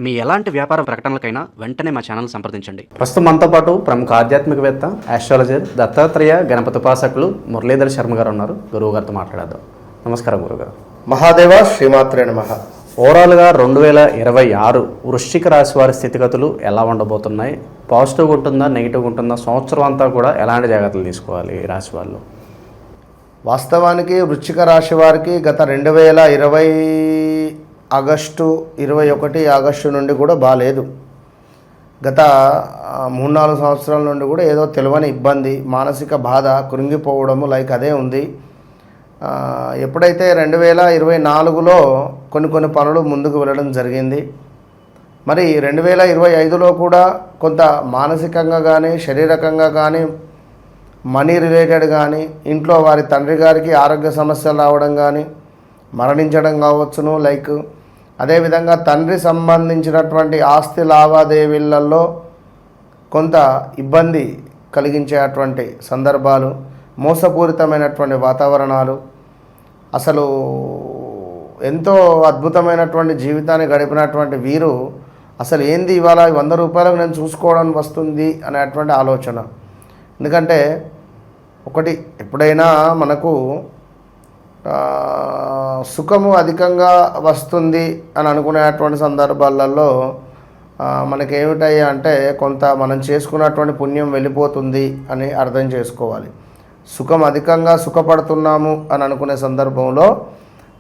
మీ ఎలాంటి వ్యాపార ప్రకటనలకైనా వెంటనే మా ఛానల్ సంప్రదించండి. ప్రస్తుతం మనతో పాటు ప్రముఖ ఆధ్యాత్మికవేత్త, ఆస్ట్రాలజర్, దత్తాత్రేయ గణపతి ఉపాసకులు మురళీధర్ శర్మ గారు ఉన్నారు. గురువు గారితో మాట్లాడదాం. నమస్కారం గురుగారు. మహాదేవ శ్రీమాత్రే నమః. ఓవరాల్గా 2026 వృశ్చిక రాశి వారి స్థితిగతులు ఎలా ఉండబోతున్నాయి? పాజిటివ్గా ఉంటుందా, నెగిటివ్గా ఉంటుందా? సంవత్సరం అంతా కూడా ఎలాంటి జాగ్రత్తలు తీసుకోవాలి ఈ రాశి వాళ్ళు? వాస్తవానికి వృశ్చిక రాశి వారికి గత 2020 ఆగస్టు 21 ఆగస్టు నుండి కూడా బాగాలేదు. గత 3-4 సంవత్సరాల నుండి కూడా ఏదో తెలియని ఇబ్బంది, మానసిక బాధ, కృంగిపోవడము అదే ఉంది. ఎప్పుడైతే 2024లో కొన్ని పనులు ముందుకు వెళ్ళడం జరిగింది. మరి 2025లో కూడా కొంత మానసికంగా కానీ శారీరకంగా కానీ మనీ రిలేటెడ్ కానీ ఇంట్లో వారి తండ్రి గారికి ఆరోగ్య సమస్యలు రావడం కానీ మరణించడం కావచ్చును. అదేవిధంగా తండ్రి సంబంధించినటువంటి ఆస్తి లావాదేవీలలో కొంత ఇబ్బంది కలిగించేటువంటి సందర్భాలు, మోసపూరితమైనటువంటి వాతావరణాలు, అసలు ఎంతో అద్భుతమైనటువంటి జీవితాన్ని గడిపినటువంటి వీరు అసలు ఏంది ఇవాళ 100 రూపాయలకు నేను చూసుకోవడానికి వస్తుంది అనేటువంటి ఆలోచన. ఎందుకంటే ఒకటి, ఎప్పుడైనా మనకు సుఖము అధికంగా వస్తుంది అని అనుకునేటువంటి సందర్భాలలో మనకేమిటయ్యా అంటే కొంత మనం చేసుకున్నటువంటి పుణ్యం వెళ్ళిపోతుంది అని అర్థం చేసుకోవాలి. సుఖం అధికంగా సుఖపడుతున్నాము అని అనుకునే సందర్భంలో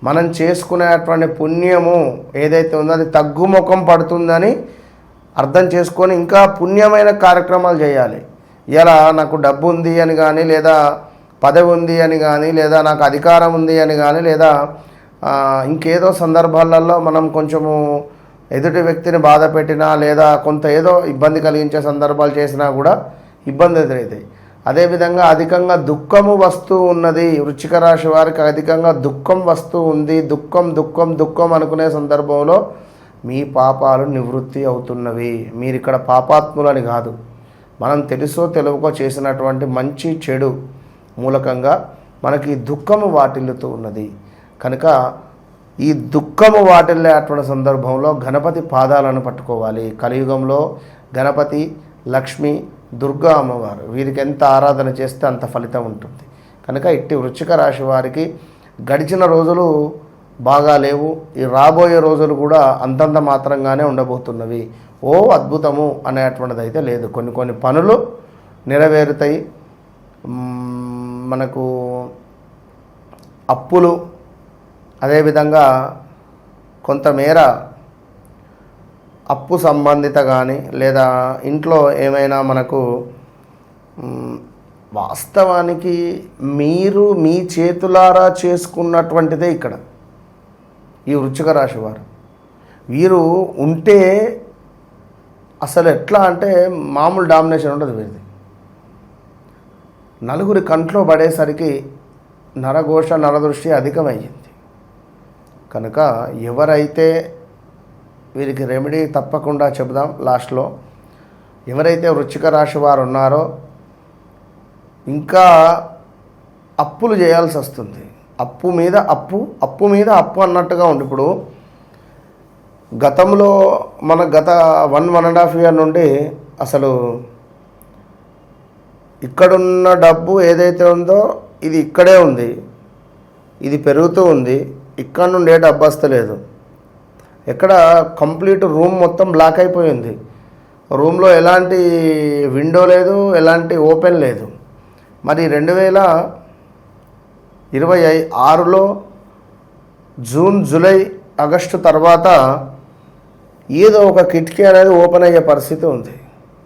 మనం చేసుకునేటువంటి పుణ్యము ఏదైతే ఉందో అది తగ్గుముఖం పడుతుందని అర్థం చేసుకొని ఇంకా పుణ్యమైన కార్యక్రమాలు చేయాలి. ఇలా నాకు డబ్బు ఉంది అని కానీ, లేదా పదవి ఉంది అని కానీ, లేదా నాకు అధికారం ఉంది అని కానీ, లేదా ఇంకేదో సందర్భాలలో మనం కొంచెము ఎదుటి వ్యక్తిని బాధ పెట్టినా, లేదా కొంత ఏదో ఇబ్బంది కలిగించే సందర్భాలు చేసినా కూడా ఇబ్బంది ఎదురవుతాయి. అదేవిధంగా అధికంగా దుఃఖము వస్తూ ఉన్నది. వృశ్చిక రాశి వారికి అధికంగా దుఃఖం వస్తూ ఉంది. దుఃఖం అనుకునే సందర్భంలో మీ పాపాలు నివృత్తి అవుతున్నవి. మీరు ఇక్కడ పాపాత్ములని కాదు, మనం తెలుసో తెలుగుకో చేసినటువంటి మంచి చెడు మూలకంగా మనకి దుఃఖము వాటిల్లుతూ ఉన్నది. కనుక ఈ దుఃఖము వాటిల్లేటువంటి సందర్భంలో గణపతి పాదాలను పట్టుకోవాలి. కలియుగంలో గణపతి, లక్ష్మి, దుర్గా అమ్మవారు వీరికి ఎంత ఆరాధన చేస్తే అంత ఫలితం ఉంటుంది. కనుక ఇట్టి వృశ్చిక రాశి వారికి గడిచిన రోజులు బాగా లేవు. ఈ రాబోయే రోజులు కూడా అంతంత మాత్రంగానే ఉండబోతున్నవి. ఓ అద్భుతము అనేటువంటిది అయితే లేదు. కొన్ని పనులు నెరవేరుతాయి. మనకు అప్పులు, అదేవిధంగా కొంతమేర అప్పు సంబంధిత కానీ, లేదా ఇంట్లో ఏమైనా మనకు వాస్తవానికి మీరు మీ చేతులారా చేసుకున్నటువంటిదే ఇక్కడ ఈ వృశ్చిక రాశి వారు. వీరు ఉంటే అసలు ఎట్లా అంటే మామూలు డామినేషన్ ఉండదు వీరిది. నలుగురి కంట్లో పడేసరికి నరఘోష, నరదృష్టి అధికమయ్యింది. కనుక ఎవరైతే వీరికి రెమెడీ తప్పకుండా చెబుదాం లాస్ట్లో. ఎవరైతే వృశ్చిక రాశి వారు ఉన్నారో ఇంకా అప్పులు చేయాల్సి వస్తుంది. అప్పు మీద అప్పు అన్నట్టుగా ఉంది. ఇప్పుడు గతంలో గత 1.5 year నుండి అసలు ఇక్కడున్న డబ్బు ఏదైతే ఉందో ఇది ఇక్కడే ఉంది, ఇది పెరుగుతూ ఉంది. ఇక్కడ నుండి ఏ డబ్బు వస్తలేదు. ఎక్కడ కంప్లీట్ రూమ్ మొత్తం బ్లాక్ అయిపోయింది. రూమ్లో ఎలాంటి విండో లేదు, ఎలాంటి ఓపెన్ లేదు. మరి 2026లో జూన్, జూలై, ఆగస్టు తర్వాత ఏదో ఒక కిటికీ అనేది ఓపెన్ అయ్యే పరిస్థితి ఉంది.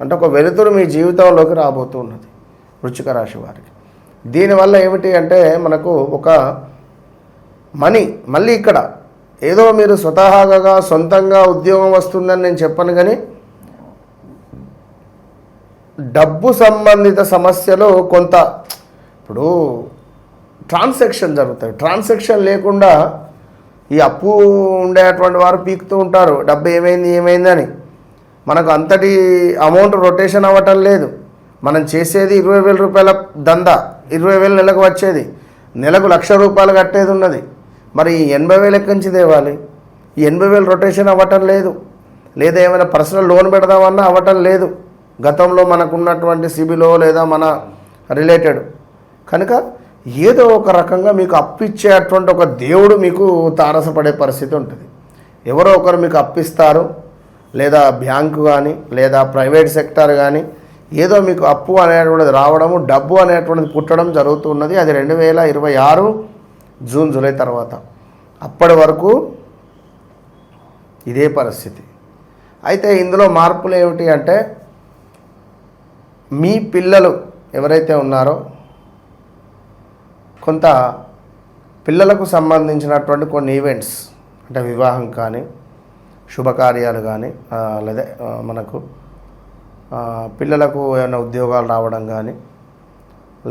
అంటే ఒక వెలుతురు మీ జీవితంలోకి రాబోతున్నది వృశ్చిక రాశి వారికి. దీనివల్ల ఏమిటి అంటే మనకు ఒక మళ్ళీ ఇక్కడ ఏదో మీరు స్వతహాగా సొంతంగా ఉద్యోగం వస్తుందని నేను చెప్పను, కానీ డబ్బు సంబంధిత సమస్యలు కొంత ఇప్పుడు ట్రాన్సాక్షన్ జరుగుతాయి. ట్రాన్సాక్షన్ లేకుండా ఈ అప్పు ఉండేటువంటి వారు పీకుతూ ఉంటారు, డబ్బు ఏమైందని. మనకు అంతటి అమౌంట్ రొటేషన్ అవ్వటం లేదు. మనం చేసేది 20,000 రూపాయల దందా, 20,000 నెలకు వచ్చేది, నెలకు 1,00,000 రూపాయలు కట్టేది ఉన్నది. మరి 80,000 ఎక్కడి నుంచి తేవాలి? ఈ 80,000 రొటేషన్ అవ్వటం లేదు. లేదా ఏమైనా పర్సనల్ లోన్ పెడదామన్నా అవ్వటం లేదు గతంలో మనకున్నటువంటి సిబిలో లేదా మన రిలేటెడ్. కనుక ఏదో ఒక రకంగా మీకు అప్పిచ్చేటువంటి ఒక దేవుడు మీకు తారసపడే పరిస్థితి ఉంటుంది. ఎవరో ఒకరు మీకు అప్పిస్తారు, లేదా బ్యాంకు కానీ లేదా ప్రైవేట్ సెక్టార్ కానీ ఏదో మీకు అప్పు అనేటువంటిది రావడము, డబ్బు అనేటువంటిది పుట్టడం జరుగుతున్నది. అది 2026 జూన్ జూలై తర్వాత. అప్పటి వరకు ఇదే పరిస్థితి. అయితే ఇందులో మార్పులు ఏమిటి అంటే, మీ పిల్లలు ఎవరైతే ఉన్నారో కొంత పిల్లలకు సంబంధించినటువంటి కొన్ని ఈవెంట్స్, అంటే వివాహం కానీ శుభకార్యాలు కానీ లేదా మనకు పిల్లలకు ఏమైనా ఉద్యోగాలు రావడం కానీ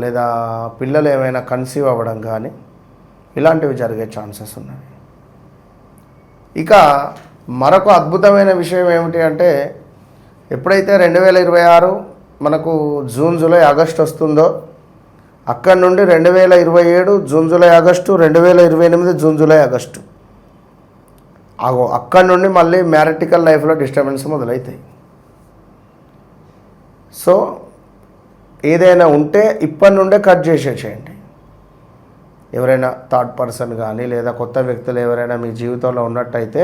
లేదా పిల్లలు ఏమైనా కన్సీవ్ అవ్వడం కానీ ఇలాంటివి జరిగే ఛాన్సెస్ ఉన్నాయి. ఇక మరొక అద్భుతమైన విషయం ఏమిటి అంటే, ఎప్పుడైతే 2026 మనకు జూన్ జూలై ఆగస్టు వస్తుందో అక్కడి నుండి 2027 June July August, 2028 June July August, అక్కడి నుండి మళ్ళీ మ్యారిటికల్ లైఫ్లో డిస్టర్బెన్స్ మొదలవుతాయి. సో ఏదైనా ఉంటే ఇప్పటి నుండే కట్ చేసేసేయండి. ఎవరైనా థర్డ్ పర్సన్ కానీ లేదా కొత్త వ్యక్తులు ఎవరైనా మీ జీవితంలో ఉన్నట్టయితే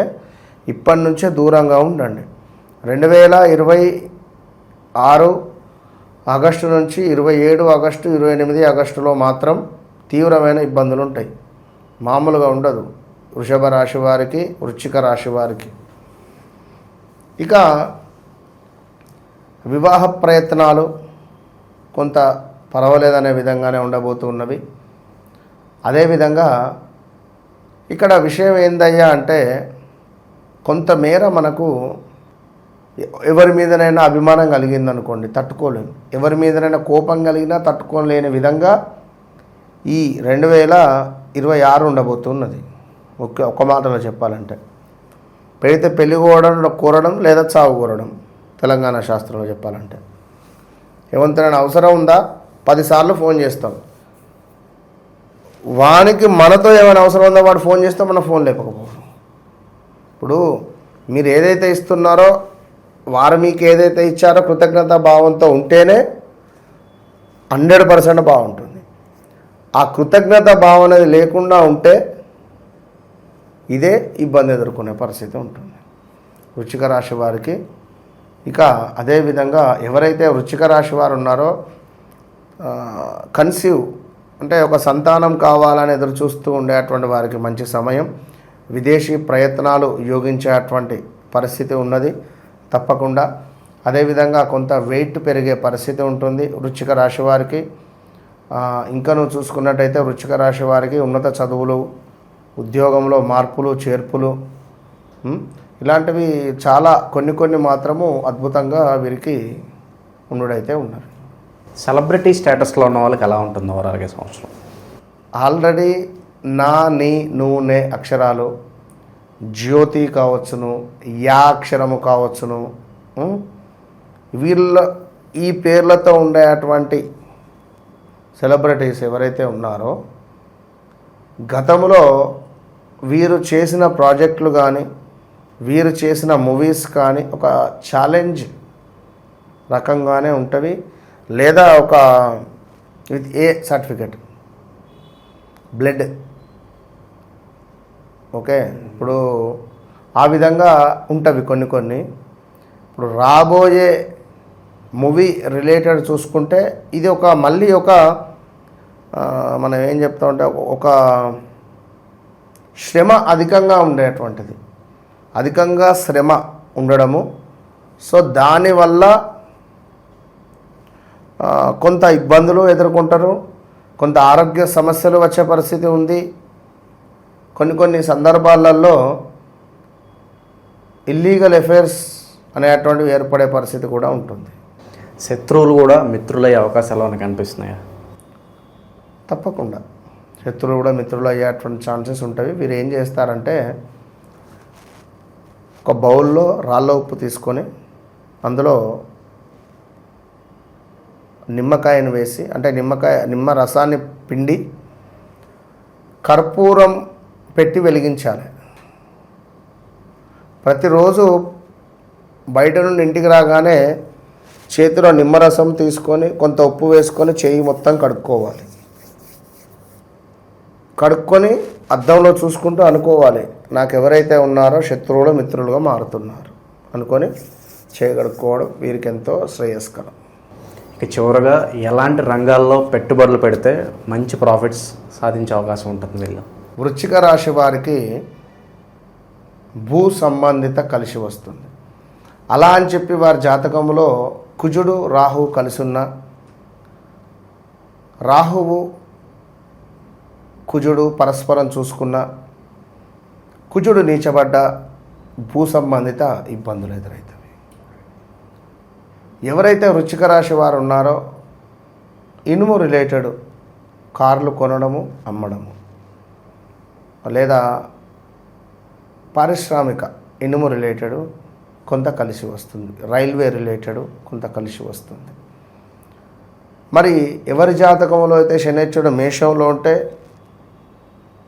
ఇప్పటి నుంచే దూరంగా ఉండండి. 2026 ఆగస్టు నుంచి 27 ఆగస్టు 28 ఆగస్టులో మాత్రం తీవ్రమైన ఇబ్బందులు ఉంటాయి, మామూలుగా ఉండదు వృషభ రాశి వారికి, వృశ్చిక రాశి వారికి. ఇక వివాహ ప్రయత్నాలు కొంత పర్వాలేదనే విధంగానే ఉండబోతున్నవి. అదేవిధంగా ఇక్కడ విషయం ఏందయ్యా అంటే, కొంతమేర మనకు ఎవరి మీదనైనా అభిమానం కలిగిందనుకోండి, తట్టుకోలేము. ఎవరి మీదనైనా కోపం కలిగినా తట్టుకోలేని విధంగా ఈ 2026 ఉండబోతున్నది. ఒక మాటలో చెప్పాలంటే, పెడితే పెళ్లి కోరడం లేదా చావు కోరడం, తెలంగాణ శాస్త్రంలో చెప్పాలంటే. ఏమంతైనా అవసరం ఉందా 10 సార్లు ఫోన్ చేస్తాం, వానికి మనతో ఏమైనా అవసరం ఉందో వాడు ఫోన్ చేస్తే మనం ఫోన్ లేపకపోవడం. ఇప్పుడు మీరు ఏదైతే ఇస్తున్నారో వారు మీకు ఏదైతే ఇచ్చారో కృతజ్ఞతా భావంతో ఉంటేనే 100% బాగుంటుంది. ఆ కృతజ్ఞత భావం అనేది లేకుండా ఉంటే ఇదే ఇబ్బంది ఎదుర్కొనే పరిస్థితి ఉంటుంది వృశ్చిక రాశి వారికి. ఇక అదేవిధంగా ఎవరైతే వృశ్చిక రాశి వారు ఉన్నారో కన్సీవ్ అంటే ఒక సంతానం కావాలని ఎదురు చూస్తూ ఉండేటువంటి వారికి మంచి సమయం. విదేశీ ప్రయత్నాలు యోగించేటువంటి పరిస్థితి ఉన్నది తప్పకుండా. అదేవిధంగా కొంత వెయిట్ పెరిగే పరిస్థితి ఉంటుంది వృశ్చిక రాశి వారికి. ఇంకా నువ్వు చూసుకున్నట్టయితే వృశ్చిక రాశి వారికి ఉన్నత చదువులు, ఉద్యోగంలో మార్పులు చేర్పులు ఇలాంటివి చాలా కొన్ని మాత్రము అద్భుతంగా వీరికి ఉండుడైతే ఉన్నారు. సెలబ్రిటీ స్టేటస్లో ఉన్న వాళ్ళకి ఎలా ఉంటుంది ఓవరాల్గా సంవత్సరం? ఆల్రెడీ నా, నీ, నువ్వు, నే అక్షరాలు, జ్యోతి కావచ్చును, యా అక్షరము కావచ్చును, వీళ్ళ ఈ పేర్లతో ఉండేటువంటి సెలబ్రిటీస్ ఎవరైతే ఉన్నారో గతంలో వీరు చేసిన ప్రాజెక్టులు కానీ వీరు చేసిన మూవీస్ కానీ ఒక ఛాలెంజ్ రకంగానే ఉంటుంది, లేదా ఒక with A certificate blood. Okay, ఇప్పుడు ఆ విధంగా ఉంటవి కొన్ని. ఇప్పుడు రాబోయే మూవీ రిలేటెడ్ చూసుకుంటే ఇది ఒక మళ్ళీ ఒక మనం ఏం చెప్తామంటే ఒక శ్రమ అధికంగా ఉండేటువంటిది, అధికంగా శ్రమ ఉండడము. సో దానివల్ల కొంత ఇబ్బందులు ఎదుర్కొంటారు, కొంత ఆరోగ్య సమస్యలు వచ్చే పరిస్థితి ఉంది. కొన్ని సందర్భాలలో ఇల్లీగల్ అఫైర్స్ అనేటువంటివి ఏర్పడే పరిస్థితి కూడా ఉంటుంది. శత్రువులు కూడా మిత్రులయ్యే అవకాశాలు మనకు కనిపిస్తున్నాయా? తప్పకుండా శత్రువులు కూడా మిత్రులు అయ్యేటువంటి ఛాన్సెస్ ఉంటాయి. వీరు ఏం చేస్తారంటే ఒక బౌల్లో రాళ్ళ ఉప్పు తీసుకొని అందులో నిమ్మకాయను వేసి, అంటే నిమ్మ రసాన్ని పిండి కర్పూరం పెట్టి వెలిగించాలి. ప్రతిరోజు బయట నుండి ఇంటికి రాగానే చేతిలో నిమ్మరసం తీసుకొని కొంత ఉప్పు వేసుకొని చేయి మొత్తం కడుక్కోవాలి. కడుక్కొని అద్దంలో చూసుకుంటూ అనుకోవాలి, నాకు ఎవరైతే ఉన్నారో శత్రువులు మిత్రులుగా మారుతున్నారు అనుకొని చేయి కడుక్కోవడం వీరికి ఎంతో శ్రేయస్కరం. ఇక చివరగా ఎలాంటి రంగాల్లో పెట్టుబడులు పెడితే మంచి ప్రాఫిట్స్ సాధించే అవకాశం ఉంటుంది వీళ్ళు? వృశ్చిక రాశి వారికి భూ సంబంధిత కలిసి వస్తుంది. అలా అని చెప్పి వారి జాతకంలో కుజుడు రాహువు కలిసి ఉన్న, రాహువు కుజుడు పరస్పరం చూసుకున్న, కుజుడు నీచబడ్డ భూ సంబంధిత ఇబ్బందులు ఎదురవుతాయి. ఎవరైతే వృశ్చిక రాశి వారు ఉన్నారో ఇనుము రిలేటెడ్ కార్లు కొనడము అమ్మడము, లేదా పారిశ్రామిక ఇనుము రిలేటెడ్ కొంత కలిసి వస్తుంది, రైల్వే రిలేటెడ్ కొంత కలిసి వస్తుంది. మరి ఎవరి జాతకంలో అయితే శనేశ్వరుడు మేషంలో ఉంటే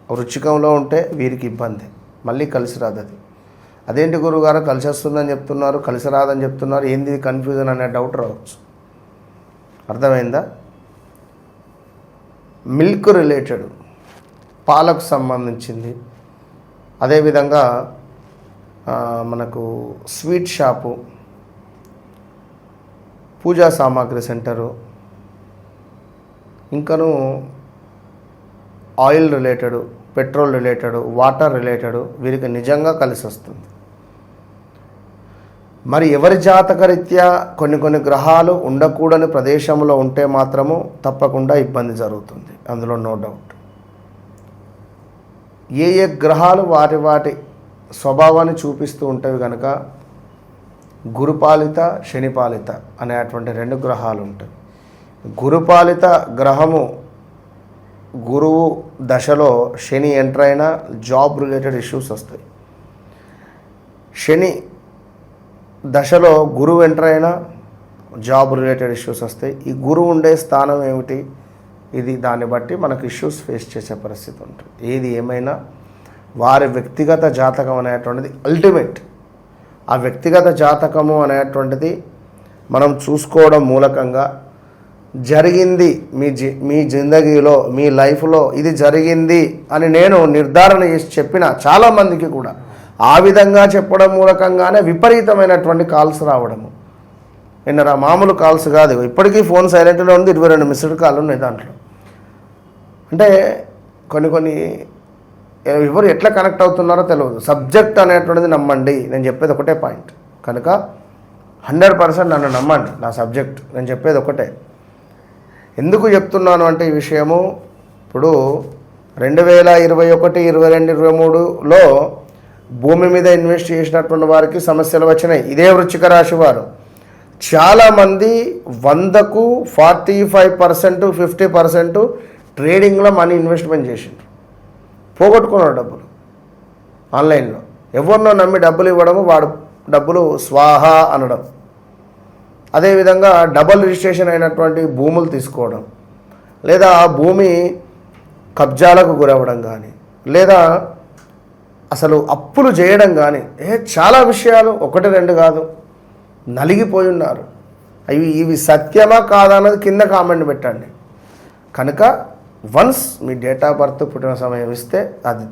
వృశ్చికంలో ఉంటే వీరికి ఇబ్బంది, మళ్ళీ కలిసి రాదు. అది అదేంటి గురువుగారు కలిసి వస్తుందని చెప్తున్నారు, కలిసి రాదని చెప్తున్నారు, ఏంది కన్ఫ్యూజన్ అనే డౌట్ రావచ్చు. అర్థమైందా? మిల్క్ రిలేటెడ్ పాలకు సంబంధించింది, అదేవిధంగా మనకు స్వీట్ షాపు, పూజా సామాగ్రి సెంటరు, ఇంకను oil related, petrol related, water related వీరికి నిజంగా కలిసి వస్తుంది. మరి ఎవరి జాతకరీత్యా కొన్ని గ్రహాలు ఉండకూడని ప్రదేశంలో ఉంటే మాత్రము తప్పకుండా ఇబ్బంది జరుగుతుంది, అందులో నో డౌట్. ఏ గ్రహాలు వాటి స్వభావాన్ని చూపిస్తూ ఉంటాయి కనుక గురుపాలిత శనిపాలిత అనేటువంటి 2 గ్రహాలు ఉంటాయి. గురుపాలిత గ్రహము గురువు దశలో శని ఎంటర్ అయినా జాబ్ రిలేటెడ్ ఇష్యూస్ వస్తాయి. శని దశలో గురువు ఎంటర్ అయినా జాబ్ రిలేటెడ్ ఇష్యూస్ వస్తాయి. ఈ గురువు ఉండే స్థానం ఏమిటి, ఇది దాన్ని బట్టి మనకు ఇష్యూస్ ఫేస్ చేసే పరిస్థితి ఉంటుంది. ఏది ఏమైనా వారి వ్యక్తిగత జాతకం అనేటువంటిది అల్టిమేట్. ఆ వ్యక్తిగత జాతకము అనేటువంటిది మనం చూసుకోవడం మూలకంగా జరిగింది మీ జిందగీలో మీ లైఫ్లో ఇది జరిగింది అని నేను నిర్ధారణ చేసి చెప్పిన చాలామందికి కూడా ఆ విధంగా చెప్పడం మూలకంగానే విపరీతమైనటువంటి కాల్స్ రావడము. విన్నరా? మామూలు కాల్స్ కాదు. ఇప్పటికీ ఫోన్ సైలెంట్లో ఉంది, 22 మిస్డ్ కాల్ ఉన్నాయి దాంట్లో. అంటే కొన్ని ఎవరు ఎట్లా కనెక్ట్ అవుతున్నారో తెలియదు. సబ్జెక్ట్ అనేటువంటిది నమ్మండి, నేను చెప్పేది ఒకటే పాయింట్ కనుక 100% నన్ను నమ్మండి. నా సబ్జెక్ట్ నేను చెప్పేది ఒకటే. ఎందుకు చెప్తున్నాను అంటే ఈ విషయము, ఇప్పుడు 2021, 22, 23లో భూమి మీద ఇన్వెస్ట్ చేసినటువంటి వారికి సమస్యలు వచ్చినాయి. ఇదే వృశ్చిక రాశి వారు చాలామంది 100కు 45%, 50% ట్రేడింగ్లో మనీ ఇన్వెస్ట్మెంట్ చేసిండ్రు, పోగొట్టుకున్నారు డబ్బులు ఆన్లైన్లో. ఎవరినో నమ్మి డబ్బులు ఇవ్వడము, వాడు డబ్బులు స్వాహా అనడం. అదేవిధంగా డబుల్ రిజిస్ట్రేషన్ అయినటువంటి భూములు తీసుకోవడం, లేదా ఆ భూమి కబ్జాలకు గురవ్వడం కానీ, లేదా అసలు అప్పులు చేయడం కానీ, చాలా విషయాలు 1, 2 కాదు, నలిగిపోయి ఉన్నారు. ఇవి సత్యమా కాదా అన్నది కింద కామెంట్ పెట్టండి. కనుక once me date of birth పుట్టిన సమయం ఇస్తే అది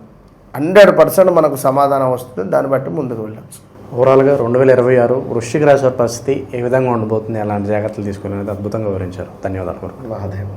100% మనకు సమాధానం వస్తుంది. దాన్ని బట్టి ముందుకు వెళ్ళచ్చు. ఓవరాల్గా 2026 వృశ్చిక రాశి వారి పరిస్థితి ఏ విధంగా ఉండబోతుంది, ఎలాంటి జాగ్రత్తలు తీసుకునేది అద్భుతంగా వివరించారు. ధన్యవాదాలు. మహాదేవ్.